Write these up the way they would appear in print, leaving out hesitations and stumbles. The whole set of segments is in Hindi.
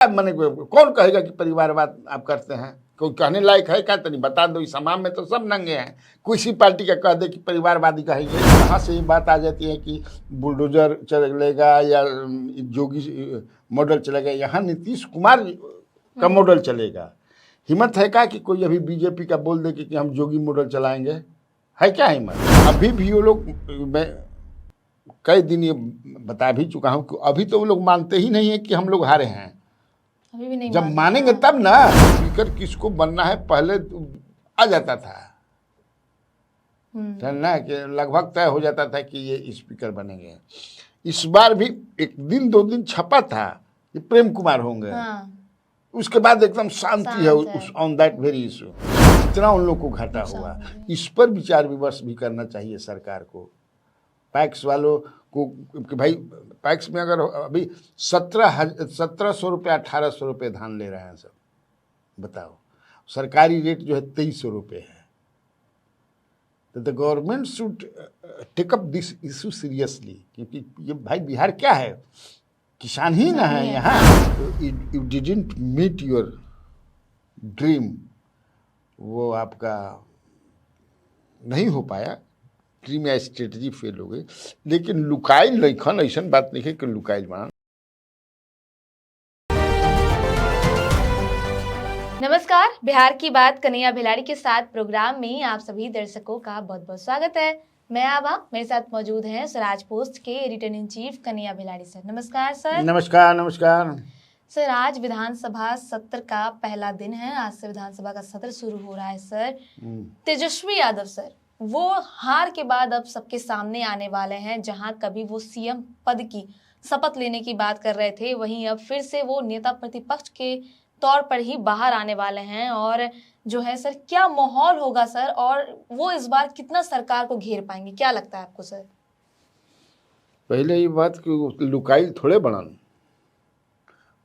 मैंने कौन कहेगा कि परिवारवाद आप करते हैं? कोई कहने लायक है क्या? तनी बता दो। इस समाज में तो सब नंगे हैं। किसी पार्टी का कह दे कि परिवारवादी कहेंगे, कहाँ से ये बात आ जाती है कि बुलडोजर चलेगा या जोगी मॉडल चलेगा? यहाँ नीतीश कुमार का मॉडल चलेगा। हिम्मत है क्या कि कोई अभी बीजेपी का बोल दे कि हम जोगी मॉडल चलाएंगे? है क्या हिम्मत? अभी भी वो लोग, मैं कई दिन ये बता भी चुका हूँ कि अभी तो वो लोग मानते ही नहीं है कि हम लोग हारे हैं। अभी भी नहीं जब मानेंगे तब ना। स्पीकर किसको बनना है पहले आ जाता था ना, कि लगभग तय हो जाता था कि ये स्पीकर बनेंगे। इस बार भी एक दिन दो दिन छपा था कि प्रेम कुमार होंगे। उसके बाद एकदम शांति है उस ऑन दैट वेरी इशू। इतना उन लोग को घाटा हुआ। इस पर विचार विमर्श भी करना चाहिए सरकार को, पैक्स वालों को, कि भाई पैक्स में अगर अभी 1700 रुपये 1800 रुपये धान ले रहे हैं सब, बताओ। सरकारी रेट जो है 2300 रुपये है। तो the government should take up this issue seriously, क्योंकि ये भाई बिहार क्या है, किसान ही ना है यहाँ। You didn't meet your dream, वो आपका नहीं हो पाया। ड्रीम या स्ट्रेटजी फेल हो गई। लेकिन लुकाइल लखन ऐसा बात नहीं है कि लुकाइल मान। नमस्कार, बिहार की बात कन्हैया भिलाड़ी के साथ प्रोग्राम में आप सभी दर्शकों का बहुत बहुत स्वागत है। मैं आभा, मेरे साथ मौजूद हैं स्वराज पोस्ट के editor in chief Kanhaiya Bhiladi sir. नमस्कार सर। नमस्कार नमस्कार सर। आज विधानसभा सत्र का पहला दिन है। आज से विधानसभा का सत्र शुरू हो रहा है सर। तेजस्वी यादव सर, वो हार के बाद अब सबके सामने आने वाले हैं। जहां कभी वो सीएम पद की शपथ लेने की बात कर रहे थे, वहीं अब फिर से वो नेता प्रतिपक्ष के तौर पर ही बाहर आने वाले हैं। और जो है सर, क्या माहौल होगा सर, और वो इस बार कितना सरकार को घेर पाएंगे, क्या लगता है आपको सर? पहले ये बात कि लुकाइल थोड़े बनन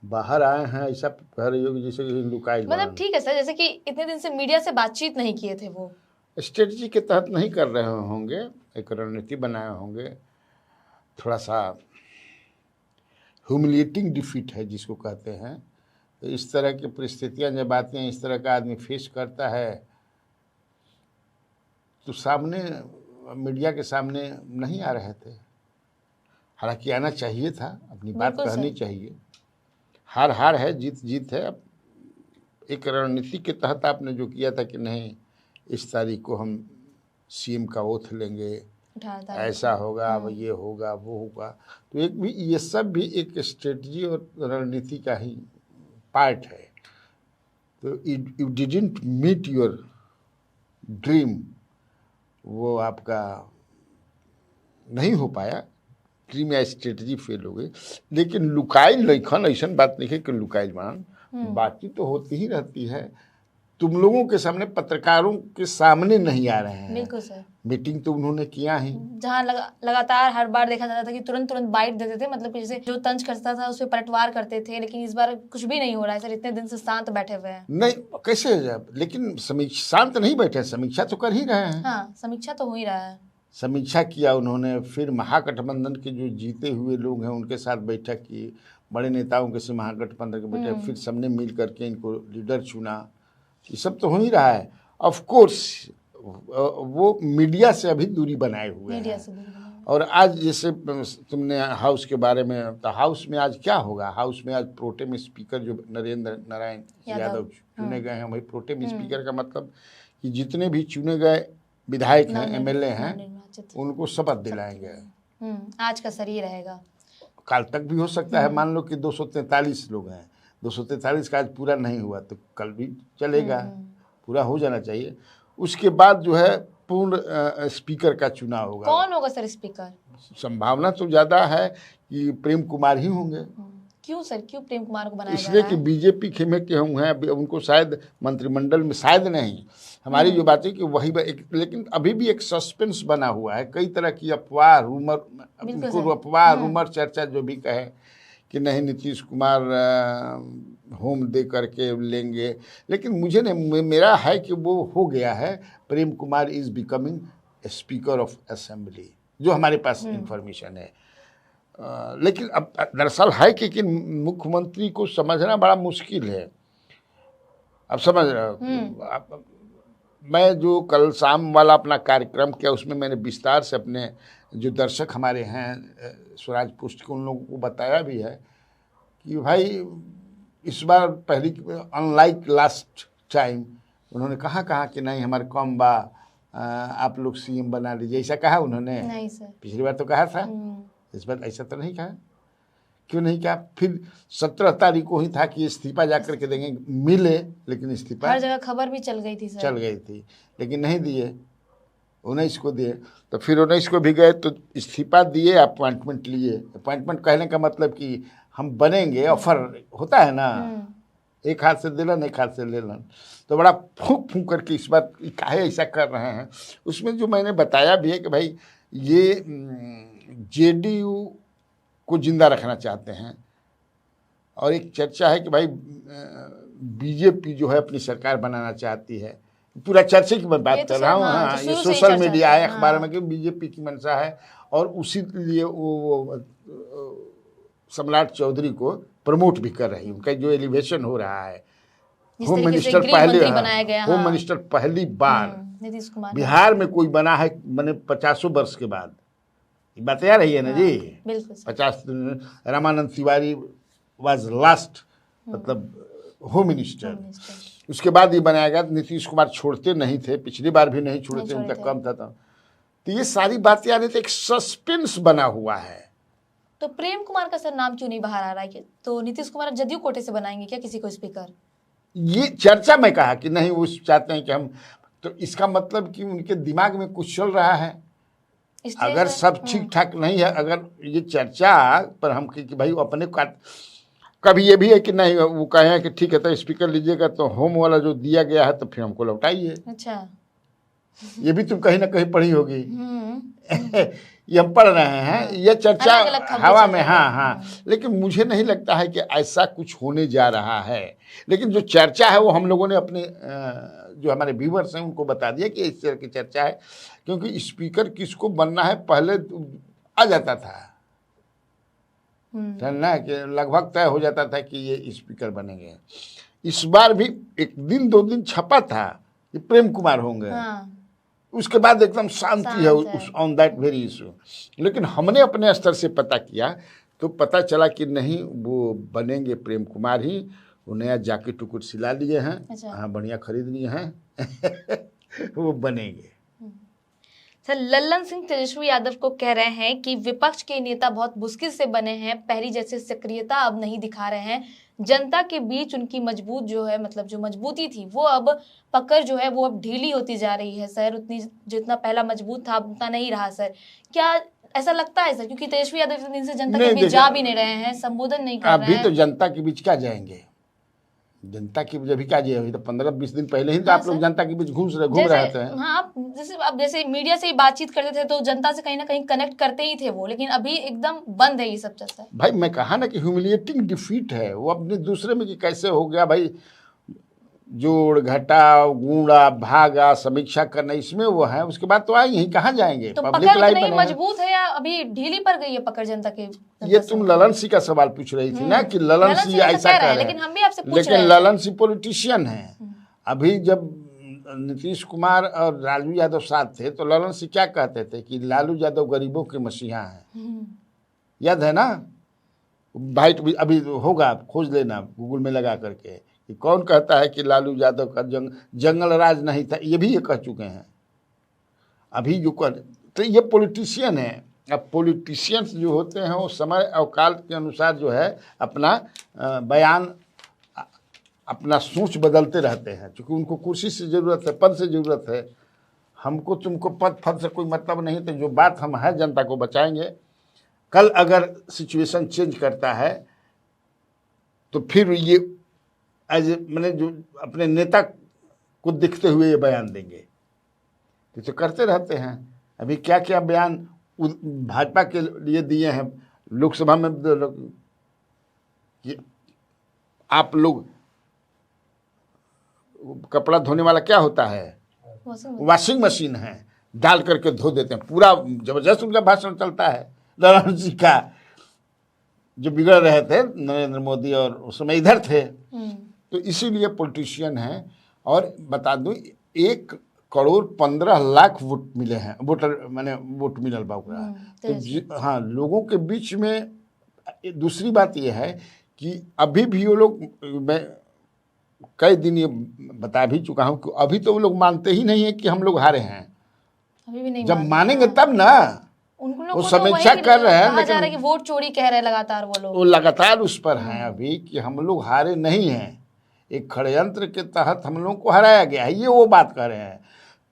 बाहर आए हैं, ऐसा कह रही होगी जैसे लुकाइल। मतलब ठीक है सर, जैसे कि इतने दिन से मीडिया से बातचीत नहीं किए थे, वो स्ट्रेटजी के तहत नहीं कर रहे होंगे, एक रणनीति बनाए होंगे। थोड़ा सा ह्यूमिलिएटिंग डिफीट है जिसको कहते हैं। तो इस तरह की परिस्थितियां जब आती हैं, इस तरह का आदमी फेस करता है, तो सामने मीडिया के सामने नहीं आ रहे थे। हालांकि आना चाहिए था, अपनी बात कहनी चाहिए। हार हार है, जीत जीत है। अब एक रणनीति के तहत आपने जो किया था कि नहीं, इस तारीख को हम सीएम का ओथ लेंगे, ऐसा होगा, अब ये होगा, वो होगा, तो एक भी ये सब भी एक स्ट्रेटजी और रणनीति का ही पार्ट है। तो you didn't meet your dream, वो आपका नहीं हो पाया। ड्रीम या स्ट्रेटजी फेल हो गई। लेकिन लुकाइल लखन ऐसा बात नहीं है कि लुकाइल मान, बातचीत तो होती ही रहती है। तुम लोगों के सामने, पत्रकारों के सामने नहीं आ रहे हैं। बिल्कुल सर। मीटिंग तो उन्होंने किया ही, जहाँ लगातार हर बार देखा जाता था कि तुरंत बाइट देते थे, मतलब कि जैसे जो तंज करता था उस पर पलटवार करते थे। लेकिन इस बार कुछ भी नहीं हो रहा है सर, इतने दिन से शांत बैठे हुए हैं। नहीं कैसे, लेकिन शांत नहीं बैठे, समीक्षा तो कर ही रहे हैं। हाँ, समीक्षा तो हो ही रहा है। समीक्षा किया उन्होंने, फिर महागठबंधन के जो जीते हुए लोग हैं उनके साथ बैठक की, बड़े नेताओं के से महागठबंधन के बैठक, फिर सबने मिल करके इनको लीडर चुना। ये सब तो हो ही रहा है। ऑफ कोर्स वो मीडिया से अभी दूरी बनाए हुए हैं। और आज जैसे तुमने हाउस के बारे में, तो हाउस में आज क्या होगा? हाउस में आज प्रोटेम स्पीकर जो नरेंद्र नारायण यादव चुने गए हैं, वही प्रोटेम स्पीकर का मतलब कि जितने भी चुने गए विधायक हैं, एमएलए हैं, उनको शपथ दिलाएंगे। आज का सर ये रहेगा, कल तक भी हो सकता है। मान लो कि 243 लोग हैं, 243 का आज पूरा नहीं हुआ तो कल भी चलेगा, पूरा हो जाना चाहिए। उसके बाद जो है पूर्ण स्पीकर का चुनाव होगा। कौन होगा सर स्पीकर? संभावना तो ज़्यादा है कि प्रेम कुमार ही होंगे। क्यों सर, क्यों प्रेम कुमार को बनाया जा इसलिए रहा कि है? बीजेपी खेमे के हम हैं, उनको शायद मंत्रिमंडल में शायद नहीं। हमारी जो बात है कि वही लेकिन अभी भी एक सस्पेंस बना हुआ है। कई तरह की अफवाह, रूमर, चर्चा जो भी कहे कि नहीं नीतीश कुमार होम दे करके लेंगे, लेकिन मुझे नहीं, मेरा है कि वो हो गया है। Prem Kumar is becoming speaker of assembly, जो हमारे पास इंफॉर्मेशन है। लेकिन अब दरअसल है कि मुख्यमंत्री को समझना बड़ा मुश्किल है। अब समझ रहे हो, मैं जो कल शाम वाला अपना कार्यक्रम किया उसमें मैंने विस्तार से अपने जो दर्शक हमारे हैं स्वराज पोस्ट के उन लोगों को बताया भी है कि भाई इस बार पहली अनलाइक लास्ट टाइम उन्होंने कहा कि नहीं हमारे कम बा, आप लोग सीएम बना लीजिए, ऐसा कहा उन्होंने? नहीं सर। पिछली बार तो कहा था, इस बार ऐसा तो नहीं कहा। क्यों नहीं कहा? फिर 17 तारीख को ही था कि इस्तीफा जा करके देंगे, मिले, लेकिन इस्तीफा हर जगह खबर भी चल गई थी सर। चल गई थी, लेकिन नहीं दिए। 19 को दिए, तो फिर 19 को भी गए तो इस्तीफा दिए, अपॉइंटमेंट लिए। अपॉइंटमेंट कहने का मतलब कि हम बनेंगे, ऑफर होता है ना, एक हाथ से दिलन एक हाथ से लेलन। तो बड़ा फूंक फूंक करके इस बात काहे ऐसा कर रहे हैं। उसमें जो मैंने बताया भी है कि भाई ये जेडीयू को जिंदा रखना चाहते हैं, और एक चर्चा है कि भाई बीजेपी जो है अपनी सरकार बनाना चाहती है। पूरा चर्चे की मैं बात कर रहा हूँ। हाँ, ये सोशल मीडिया है, अखबार में कि बीजेपी की मंशा है, और उसी लिए वो सम्राट चौधरी को प्रमोट भी कर रही है। उनका जो एलिवेशन हो रहा है, होम मिनिस्टर होम मिनिस्टर पहली बार नीतीश कुमार बिहार में कोई बना है, मैंने 50 वर्ष के बाद। ये बात आ रही है ना जी? बिल्कुल 50। रामानंद तिवारी वाज लास्ट, मतलब होम मिनिस्टर। उसके बाद ये बनाया गया। नीतीश कुमार छोड़ते नहीं थे, पिछली बार भी नहीं छोड़ते, उनका कम था। तो ये सारी बातें आ रही थी, एक सस्पेंस बना हुआ है। तो प्रेम कुमार का सर नाम क्यों नहीं बाहर आ रहा है? तो नीतीश कुमार जदयू कोटे से बनाएंगे क्या किसी को स्पीकर? ये चर्चा में कहा कि नहीं वो चाहते हैं कि हम, तो इसका मतलब कि उनके दिमाग में कुछ चल रहा है। अगर सब ठीक ठाक नहीं है, अगर ये चर्चा पर हम कि भाई अपने कभी ये भी है कि नहीं वो कहे कि ठीक है तो स्पीकर लीजिएगा तो होम वाला जो दिया गया है तो फिर हमको लौटाइए। अच्छा, ये भी तुम कहीं ना कहीं पढ़ी होगी। ये हम पढ़ रहे हैं, ये चर्चा हवा में। हाँ, लेकिन मुझे नहीं लगता है कि ऐसा कुछ होने जा रहा है। लेकिन जो चर्चा है वो हम लोगों ने अपने जो हमारे व्यूवर्स हैं उनको बता दिया कि इस तरह की चर्चा है, क्योंकि स्पीकर किसको बनना है पहले आ जाता था ना, कि लगभग तय हो जाता था कि ये स्पीकर बनेंगे। इस बार भी एक दिन 2 दिन छपा था कि प्रेम कुमार होंगे। उसके बाद एकदम शांति है ऑन दैट वेरी इशू। लेकिन हमने अपने स्तर से पता किया तो पता चला कि नहीं, वो बनेंगे प्रेम कुमार ही। वो नया जैकेट उकुट सिला लिए हैं। अच्छा। हाँ, बढ़िया खरीद लिए हैं। वो बनेंगे। सर, लल्लन सिंह तेजस्वी यादव को कह रहे हैं कि विपक्ष के नेता बहुत मुश्किल से बने हैं, पहली जैसे सक्रियता अब नहीं दिखा रहे हैं। जनता के बीच उनकी मजबूत जो है, मतलब जो मजबूती थी वो अब पकड़ जो है वो अब ढीली होती जा रही है सर। उतनी जितना पहला मजबूत था उतना नहीं रहा सर। क्या ऐसा लगता है सर? क्योंकि तेजस्वी यादव इतने दिन से जनता के बीच जा भी नहीं रहे हैं, संबोधन नहीं कर रहे हैं। अभी तो जनता के बीच क्या जाएंगे? जनता की जब भी क्या जाए, तो 15-20 दिन पहले ही तो आप लोग जनता के बीच घूम रहे थे। हाँ, आप जैसे मीडिया से ही बातचीत करते थे तो जनता से कहीं ना कहीं कनेक्ट करते ही थे वो, लेकिन अभी एकदम बंद है ये सब चर्चा। भाई मैं कहा ना कि ह्यूमिलिएटिंग डिफीट है वो अपने दूसरे में कि कैसे हो गया भाई, जोड़ घटा गुणा भागा समीक्षा करना इसमें वो है। उसके बाद तो आए यही, कहाँ जाएंगे? तो पकड़ नहीं मजबूत है या अभी ढीली पड़ गई है पकड़ जनता के? ये तुम ललन सिंह का सवाल पूछ रही थी ना कि ललन सिंह ऐसा कर रहे हैं, लेकिन हम भी आपसे पूछ रहे हैं। लेकिन ललन सिंह पॉलिटिशियन है। अभी जब नीतीश कुमार और लालू यादव साथ थे तो ललन सिंह क्या कहते थे कि लालू यादव गरीबों के मसीहा हैं। याद है ना? भाई अभी होगा, खोज लेना गूगल में लगा करके कि कौन कहता है कि लालू यादव का जंगल राज नहीं था। ये भी ये कह चुके हैं अभी जो कर। तो ये पॉलिटिशियन है। अब पॉलिटिशियंस जो होते हैं वो समय अवकाल के अनुसार जो है अपना बयान, अपना सोच बदलते रहते हैं, क्योंकि उनको कुर्सी से ज़रूरत है, पद से ज़रूरत है। हमको तुमको पद फद से कोई मतलब नहीं। तो जो बात हम है जनता को बचाएंगे। कल अगर सिचुएशन चेंज करता है तो फिर ये एज मैंने जो अपने नेता को दिखते हुए ये बयान देंगे। तो करते रहते हैं। अभी क्या क्या बयान भाजपा के लिए दिए हैं लोकसभा में कि आप लोग, कपड़ा धोने वाला क्या होता है? वॉशिंग मशीन है, डाल करके धो देते हैं। पूरा जबरदस्त उनका भाषण चलता है ललन सिंह का। जो बिगड़ रहे थे नरेंद्र मोदी, और उस समय इधर थे, तो इसीलिए पॉलिटिशियन हैं। और बता दूं 1,15,00,000 वोट मिले हैं, वोटर माने वोट मिलल बा ओकरा। तो हाँ, लोगों के बीच में दूसरी बात यह है कि अभी भी वो लोग, मैं कई दिन ये बता भी चुका हूँ कि अभी तो वो लोग मानते ही नहीं है कि हम लोग हारे हैं। अभी भी नहीं जब मानते मानेंगे तब ना। वो समीक्षा कर रहे हैं, लेकिन कि वोट चोरी कह रहे हैं लगातार वो लोग, वो लगातार उस पर हैं अभी कि हम लोग हारे नहीं हैं, एक षड्यंत्र के तहत हम लोगों को हराया गया है, ये वो बात कर रहे हैं।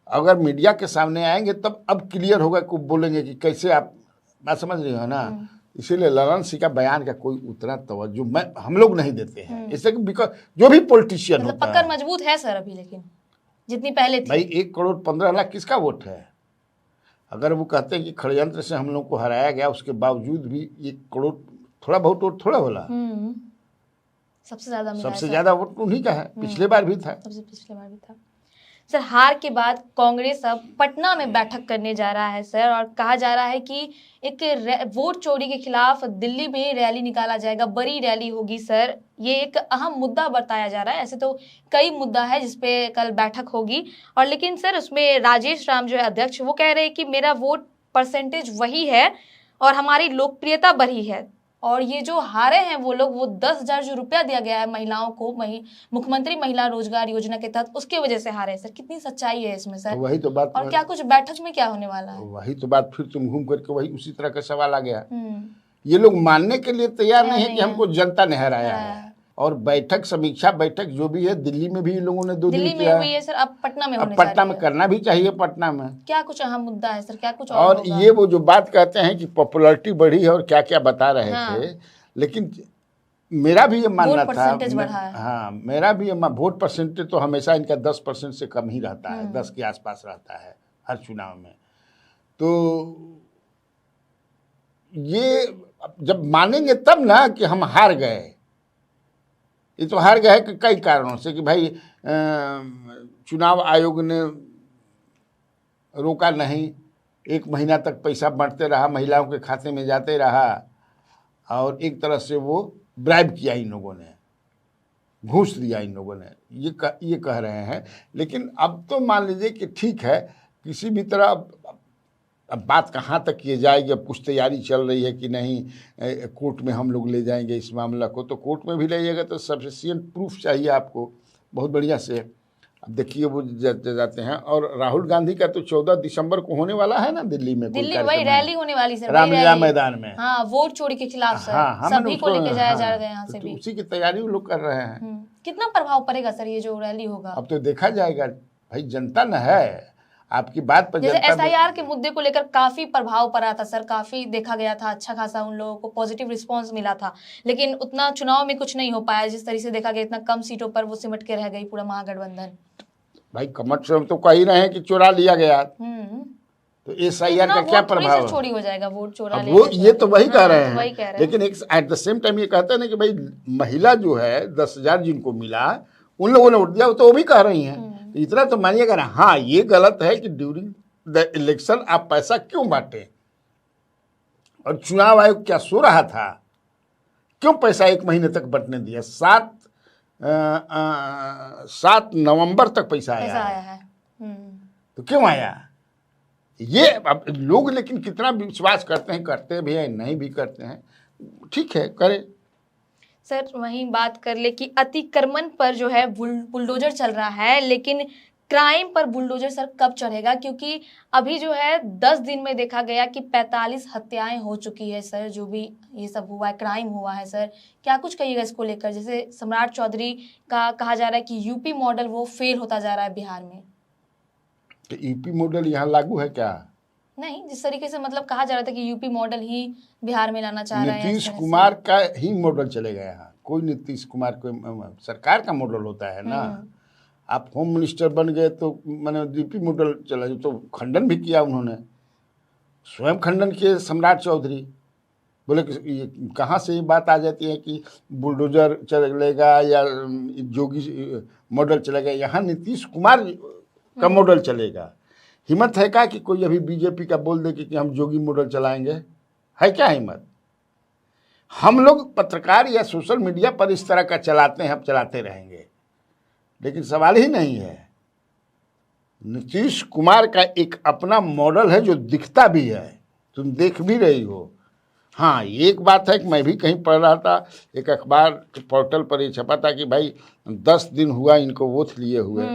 अगर मीडिया के सामने आएंगे तब अब क्लियर होगा कि बोलेंगे कि कैसे आप, बात समझ रही हो ना। इसीलिए ललन सिंह का बयान का कोई उतना तवज्जो हम लोग नहीं देते हैं, इससे बिकॉज जो भी पॉलिटिशियन मतलब होता पकड़ मजबूत है सर अभी, लेकिन जितनी पहले थी। भाई 1,15,00,000 किसका वोट है? अगर वो कहते हैं कि षड्यंत्र से हम लोग को हराया गया, उसके बावजूद भी 1 करोड़ थोड़ा बहुत वोट थोड़ा होला। सबसे ज्यादा वोट उन्हीं का है, पिछले बार भी था। पिछले बार भी था सर। हार के बाद कांग्रेस अब पटना में बैठक करने जा रहा है सर, और कहा जा रहा है कि एक वोट चोरी के खिलाफ दिल्ली में रैली निकाला जाएगा, बड़ी रैली होगी सर। ये एक अहम मुद्दा बताया जा रहा है। ऐसे तो कई मुद्दा है जिसपे कल बैठक होगी, और लेकिन सर उसमें राजेश राम जो है अध्यक्ष, वो कह रहे हैं कि मेरा वोट परसेंटेज वही है और हमारी लोकप्रियता बढ़ी है। और ये जो हारे हैं वो लोग, वो 10,000 जो रुपया दिया गया है महिलाओं को, मुख्यमंत्री महिला रोजगार योजना के तहत, उसके वजह से हारे। सर कितनी सच्चाई है इसमें सर? वही तो बात। और क्या कुछ बैठक में क्या होने वाला है? वही तो बात, फिर तुम घूम करके वही उसी तरह का सवाल आ गया। ये लोग मानने के लिए तैयार नहीं है कि हमको जनता ने हराया है। और बैठक, समीक्षा बैठक जो भी है, दिल्ली में भी लोगों ने 2 दिन किया, दिल्ली में हुई है सर, अब पटना में होने पटना में करना भी चाहिए। पटना में क्या कुछ अहम मुद्दा है सर? क्या कुछ और ये वो जो बात कहते हैं कि पॉपुलैरिटी बढ़ी है और क्या क्या बता रहे थे, लेकिन मेरा भी ये मानना था, हाँ मेरा भी ये वोट परसेंटेज तो हमेशा इनका 10% से कम ही रहता है, 10 के आसपास रहता है हर चुनाव में। तो ये जब मानेंगे तब ना कि हम हार गए। ये तो हार गए कि कई कारणों से, कि भाई चुनाव आयोग ने रोका नहीं, 1 महीना तक पैसा बढ़ते रहा, महिलाओं के खाते में जाते रहा, और एक तरह से वो ब्राइब किया इन लोगों ने, घूस दिया इन लोगों ने, ये कह रहे हैं। लेकिन अब तो मान लीजिए कि ठीक है, किसी भी तरह अब बात कहाँ तक किए जाएगी, अब कुछ तैयारी चल रही है कि नहीं, कोर्ट में हम लोग ले जाएंगे इस मामला को। तो कोर्ट में भी ले जाएगा तो सफिशिएंट प्रूफ चाहिए आपको बहुत बढ़िया से। अब देखिए वो जाते हैं, और राहुल गांधी का तो 14 दिसंबर को होने वाला है ना दिल्ली में, वही रैली होने वाली सर, रामलीला मैदान में। हाँ, वोट चोरी के खिलाफ सर, हाँ, सभी को लेके जाया जा रहा है यहाँ से भी। उसी की तैयारी वो लोग कर रहे हैं। कितना प्रभाव पड़ेगा सर ये जो रैली होगा? अब तो देखा जाएगा भाई, जनता न है आपकी बात पर। जैसे SIR के मुद्दे को लेकर काफी प्रभाव पड़ा था सर, काफी देखा गया था, अच्छा खासा उन लोगों को पॉजिटिव रिस्पांस मिला था, लेकिन उतना चुनाव में कुछ नहीं हो पाया जिस तरीके से देखा गया। इतना कम सीटों पर वो सिमट के रह गई पूरा महागठबंधन। भाई कमट से तो कह ही रहे हैं कि चुरा लिया गया, तो SIR का क्या प्रभाव? चोरी हो जाएगा वोट चोरा ले, वो ये तो वही कह रहे हैं, लेकिन एक एट द सेम टाइम ये कहते हैं ना कि भाई महिला जो है 10,000 जिनको मिला, उन लोगों ने वोट दिया, तो वो भी कह रही हैं। इतना तो मानिएगा ना। हाँ, ये गलत है कि ड्यूरिंग द इलेक्शन आप पैसा क्यों बांटे, और चुनाव आयोग क्या सो रहा था? क्यों पैसा 1 महीने तक बंटने दिया? 7 नवंबर तक पैसा आया है। तो क्यों आया ये? अब लोग लेकिन कितना विश्वास करते हैं, करते भी हैं, नहीं भी करते हैं, ठीक है करे। सर वहीं बात कर ले कि अतिक्रमण पर जो है बुलडोजर चल रहा है, लेकिन क्राइम पर बुलडोजर सर कब चढ़ेगा? क्योंकि अभी जो है 10 दिन में देखा गया कि 45 हत्याएं हो चुकी है सर, जो भी ये सब हुआ है, क्राइम हुआ है सर। क्या कुछ कहिएगा इसको लेकर? जैसे सम्राट चौधरी का कहा जा रहा है कि यूपी मॉडल वो फेल होता जा रहा है बिहार में। तो यूपी मॉडल यहाँ लागू है क्या? नहीं, जिस तरीके से मतलब कहा जा रहा था कि यूपी मॉडल ही बिहार में लाना चाह रहे हैं। नीतीश कुमार का ही मॉडल चलेगा यहाँ। कोई नीतीश कुमार कोई सरकार का मॉडल होता है ना। आप होम मिनिस्टर बन गए तो मैंने यूपी मॉडल चला, तो खंडन भी किया उन्होंने, स्वयं खंडन किए सम्राट चौधरी। बोले कि कहाँ से ये बात आ जाती है कि बुलडोजर चलेगा या जोगी मॉडल चलेगा? यहाँ नीतीश कुमार का मॉडल चलेगा। हिम्मत है क्या कि कोई अभी बीजेपी का बोल दे कि हम जोगी मॉडल चलाएंगे? है क्या हिम्मत? हम लोग पत्रकार या सोशल मीडिया पर इस तरह का चलाते हैं, अब चलाते रहेंगे, लेकिन सवाल ही नहीं है। नीतीश कुमार का एक अपना मॉडल है जो दिखता भी है, तुम देख भी रही हो। हाँ, एक बात है कि मैं भी कहीं पढ़ रहा था, एक अखबार के पोर्टल पर ये छपा था कि भाई 10 दिन हुआ इनको वोट लिए हुए,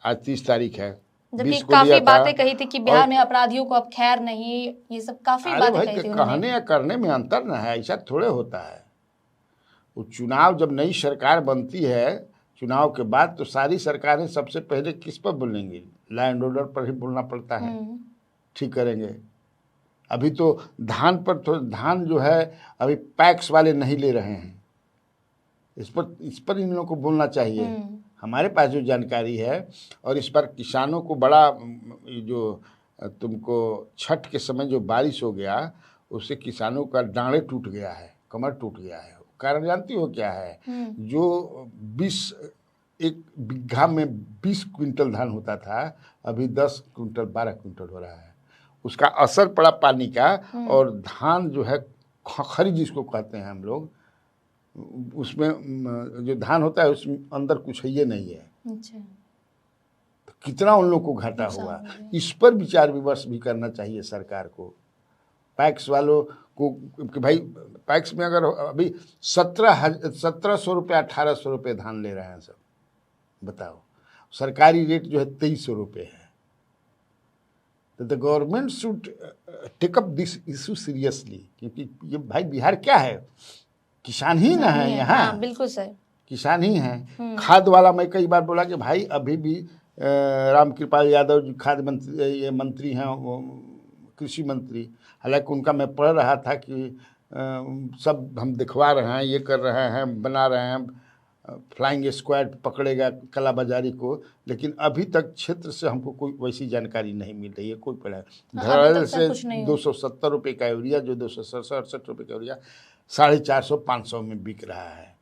आज 30 तारीख है, जबकि 20 को काफी लिया था। बातें कही थी कि बिहार में अपराधियों को अब खैर नहीं, ये सब काफी अरे बातें भाई, कही थी कहने उन्होंने। या करने में अंतर ना है, ऐसा थोड़े होता है। वो चुनाव जब नई सरकार बनती है, चुनाव के बाद तो सारी सरकारें सबसे पहले किस पर बोलेंगी? लॉ एंड ऑर्डर पर ही बोलना पड़ता है, ठीक करेंगे। अभी तो धान पर, तो धान जो है अभी पैक्स वाले नहीं ले रहे हैं, इस पर इन लोगों को बोलना चाहिए। हमारे पास जो जानकारी है, और इस पर किसानों को बड़ा, जो तुमको छठ के समय जो बारिश हो गया उससे किसानों का डांडे टूट गया है, कमर टूट गया है। कारण जानती हो क्या है? जो 20 एक बीघा में 20 क्विंटल धान होता था, अभी 10 क्विंटल 12 क्विंटल हो रहा है। उसका असर पड़ा पानी का, और धान जो है खरी जिसको कहते हैं हम लोग, उसमें जो धान होता है उसमें अंदर कुछ है ये नहीं है। अच्छा। तो कितना उन लोग को घाटा हुआ, इस पर विचार विमर्श भी करना चाहिए सरकार को। पैक्स वालों को कि भाई पैक्स में अगर अभी 1700 रुपये 1800 रुपये धान ले रहे हैं सब, बताओ, सरकारी रेट जो है 2300 रुपये है। तो the government should take up this issue seriously, क्योंकि ये भाई बिहार क्या है, किसान ही ना है यहाँ। हाँ, बिल्कुल सर, किसान ही है। खाद वाला मैं कई बार बोला कि भाई अभी भी रामकृपाल यादव जी खाद्य मंत्री, ये मंत्री हैं, कृषि मंत्री, हालांकि उनका मैं पढ़ रहा था कि सब हम दिखवा रहे हैं, ये कर रहे हैं, बना रहे हैं, फ्लाइंग स्क्वाड पकड़ेगा कालाबाजारी को, लेकिन अभी तक क्षेत्र से हमको कोई वैसी जानकारी नहीं मिल रही है। कोई पड़ा धड़ल्ले से 270 रुपये का यूरिया, जो 267-68 रुपये का यूरिया 450-500 में बिक रहा है।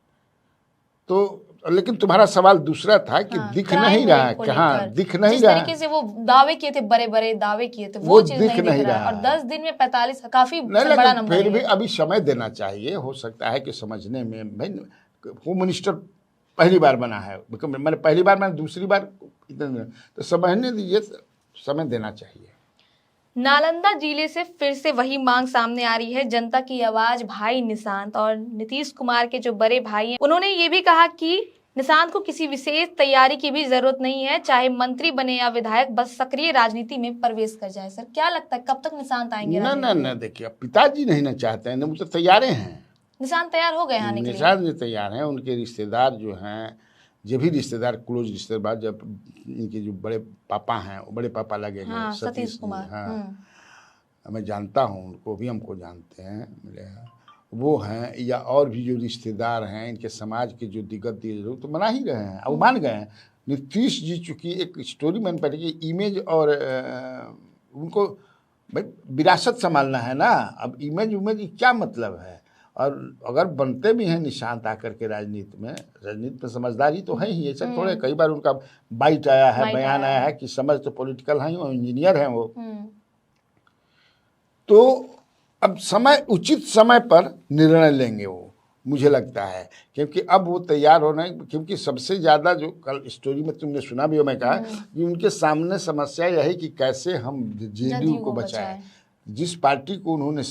तो लेकिन तुम्हारा सवाल दूसरा था कि दिख नहीं रहा है, कहाँ दिख नहीं रहा है। जिस तरीके से वो दावे किए थे, बड़े बड़े दावे किए थे, वो चीज नहीं दिख रहा है। और 10 दिन में 45 काफी बड़ा नंबर है। फिर भी अभी समय देना चाहिए, हो सकता है कि समझने में। भाई होम मिनिस्टर पहली बार बना है, मैंने पहली बार, मैंने दूसरी बार, इतने तो समझने दीजिए, समय देना चाहिए। नालंदा जिले से फिर से वही मांग सामने आ रही है। जनता की आवाज भाई निशांत और नीतीश कुमार के जो बड़े भाई हैं, उन्होंने ये भी कहा कि निशांत को किसी विशेष तैयारी की भी जरूरत नहीं है, चाहे मंत्री बने या विधायक, बस सक्रिय राजनीति में प्रवेश कर जाए। सर, क्या लगता है कब तक निशांत आएंगे? ना देखिए, पिताजी नहीं ना चाहते हैं, वो तो तैयार हैं। निशांत तैयार हो गए आने के लिए? निशांत जी तैयार हैं। उनके रिश्तेदार जो हैं, जो भी रिश्तेदार, क्लोज रिश्तेदार, जब इनके जो बड़े पापा हैं, वो बड़े पापा लगे हैं, सतीश कुमार, हाँ, मैं जानता हूँ उनको भी, हमको जानते हैं, मिले हैं, वो हैं, या और भी जो रिश्तेदार हैं, इनके समाज के जो दिग्गज लोग तो मना ही रहे हैं, अब मान गए हैं। नीतीश जी चूँकि एक स्टोरी मैंने पढ़ी कि इमेज, और उनको भाई विरासत संभालना है ना, अब इमेज क्या मतलब है। और अगर बनते भी हैं निशांत आकर के राजनीति में समझदारी तो है ही, ऐसा थोड़े। कई बार उनका बाइट आया है, बयान आया है कि समझ तो पॉलिटिकल हैं, वो इंजीनियर हैं वो। तो अब उचित समय पर निर्णय लेंगे वो, मुझे लगता है, क्योंकि अब वो तैयार होना है। क्योंकि सबसे ज़्यादा जो कल स्टोरी में तुमने सुना भी हो, मैं कहा कि उनके सामने समस्या यह है कि कैसे हम जेडीयू को बचाएं, जिस पार्टी को उन्होंने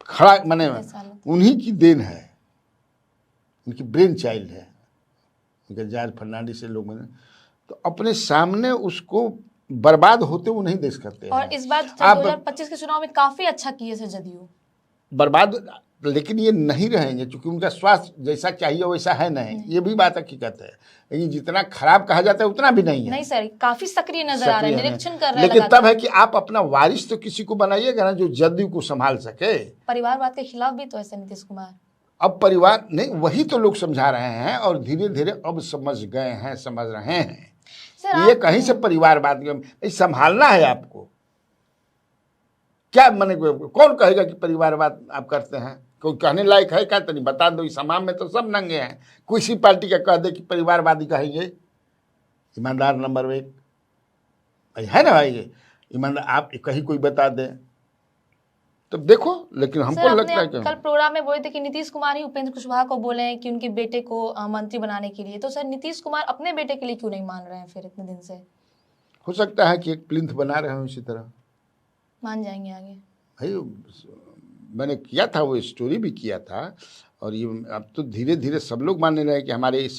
खड़ा, माने उन्हीं की देन है, उनकी ब्रेन चाइल्ड है, उनके जॉर्ज फर्नांडिस से लोग, मैंने तो अपने सामने उसको बर्बाद होते वो नहीं देख सकते। और इस बार 2025 के चुनाव में काफी अच्छा किए थे जदयू, बर्बाद, लेकिन ये नहीं रहेंगे क्योंकि उनका स्वास्थ्य जैसा चाहिए वैसा है नहीं, ये भी बात हकीकत है। लेकिन जितना खराब कहा जाता है उतना भी नहीं है। नहीं सर, काफी सक्रिय नजर आ रहे हैं, निरीक्षण कर रहे हैं। लेकिन तब है कि आप अपना वारिस तो किसी को बनाइएगा ना जो जदयू को संभाल सके। परिवारवाद के खिलाफ भी तो ऐसे नीतीश कुमार, अब परिवार नहीं, वही तो लोग समझा रहे हैं, और धीरे धीरे अब समझ गए हैं, समझ रहे हैं। ये कहीं से परिवारवाद संभालना है आपको, क्या माने, कौन कहेगा कि परिवारवाद आप करते हैं? कोई कहने लायक है क्या? तो नहीं, बता दो, इस समाज में तो सब नंगे हैं। किसी पार्टी का कह दे कि परिवारवादी कहेंगे, ईमानदार नंबर 1 है ना भाई, ये ईमानदार। आप कहीं कोई बता दे तब देखो, लेकिन हमको सर लगता है आपने कि कल प्रोग्राम में बोले थे कि नीतीश कुमार ही उपेंद्र कुशवाहा को बोले हैं कि उनके बेटे को मंत्री बनाने के लिए, तो सर नीतीश कुमार अपने बेटे के लिए क्यों नहीं मान रहे हैं फिर इतने दिन से? हो सकता है कि एक प्लिंथ बना रहे हो इसी तरह। मान जाएंगे आगे? भाई मैंने किया था, वो स्टोरी भी किया था, और ये अब तो धीरे धीरे सब लोग मानने लगे कि हमारे इस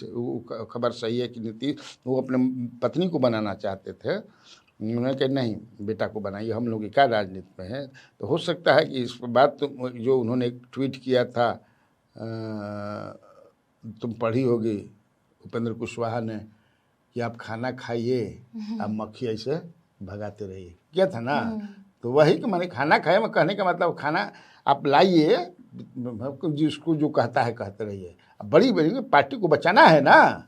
खबर सही है कि नीतीश वो अपने पत्नी को बनाना चाहते थे। उन्होंने कहा नहीं, बेटा को बनाइए, हम लोग क्या राजनीति में है। तो हो सकता है कि इस बात तो जो उन्होंने एक ट्वीट किया था, तुम पढ़ी होगी उपेंद्र कुशवाहा ने, कि आप खाना खाइए, आप मक्खी ऐसे भगाते रहिए, क्या था ना। तो वही कि मैंने खाना खाया, मैं कहने का मतलब खाना आप लाइए, जिसको जो कहता है कहते रहिए। अब बड़ी बड़ी पार्टी को बचाना है ना,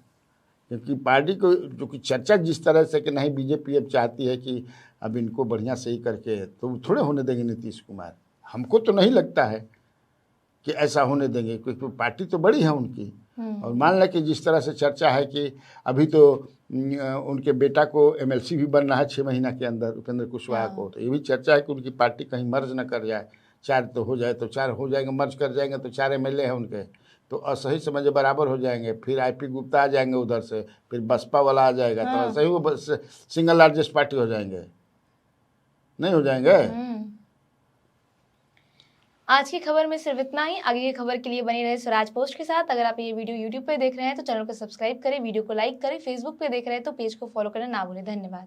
क्योंकि पार्टी को जो कि चर्चा जिस तरह से कि नहीं बीजेपी अब चाहती है कि अब इनको बढ़िया सही करके, तो थोड़े होने देंगे नीतीश कुमार। हमको तो नहीं लगता है कि ऐसा होने देंगे, क्योंकि पार्टी तो बड़ी है उनकी। और मान लें कि जिस तरह से चर्चा है कि अभी तो उनके बेटा को एमएलसी भी बनना है 6 महीना के अंदर, उपेंद्र कुशवाहा को। तो ये भी चर्चा है कि उनकी पार्टी कहीं मर्ज न कर जाए, 4 तो हो जाए तो 4 हो जाएंगे, मर्ज कर जाएंगे तो 4 एमएलए हैं उनके, तो असही समझ बराबर हो जाएंगे। फिर आईपी गुप्ता आ जाएंगे उधर से, फिर बसपा वाला आ जाएगा, तो ऐसे ही वो सिंगल लार्जेस्ट पार्टी हो जाएंगे, नहीं हो जाएंगे। आज की खबर में सिर्फ इतना ही। आगे की खबर के लिए बने रहे स्वराज पोस्ट के साथ। अगर आप ये वीडियो यूट्यूब पे देख रहे हैं तो चैनल को सब्सक्राइब करें, वीडियो को लाइक करें, फेसबुक पे देख रहे हैं तो पेज को फॉलो करना ना भूलें। धन्यवाद।